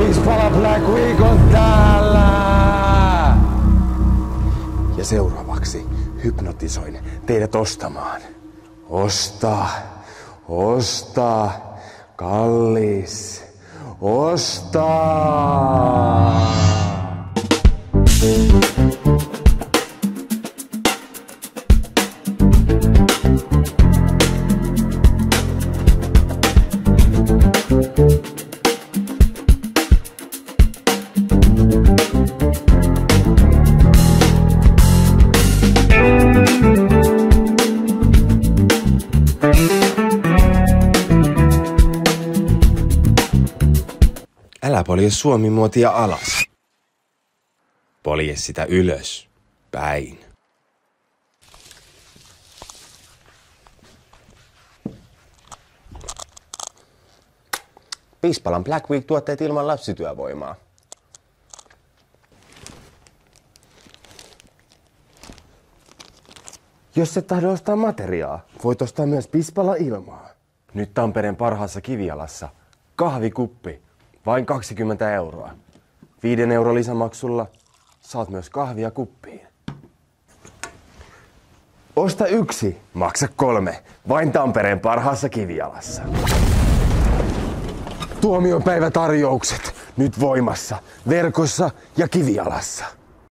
Pispala Black Week on täällä! Ja seuraavaksi hypnotisoin teidät ostamaan. Osta, kallis, osta! Älä polje Suomi-muotia alas. Polje sitä ylös, päin. Pispalan Black Week -tuotteet ilman lapsityövoimaa. Jos et tahdo ostaa materiaa, voit ostaa myös Pispala ilmaa. Nyt Tampereen parhaassa kivijalassa kahvikuppi, vain 20 euroa. 5 € lisämaksulla saat myös kahvia kuppiin. Osta 1, maksa 3, vain Tampereen parhaassa kivijalassa. Tuomiopäivätarjoukset nyt voimassa, verkossa ja kivijalassa.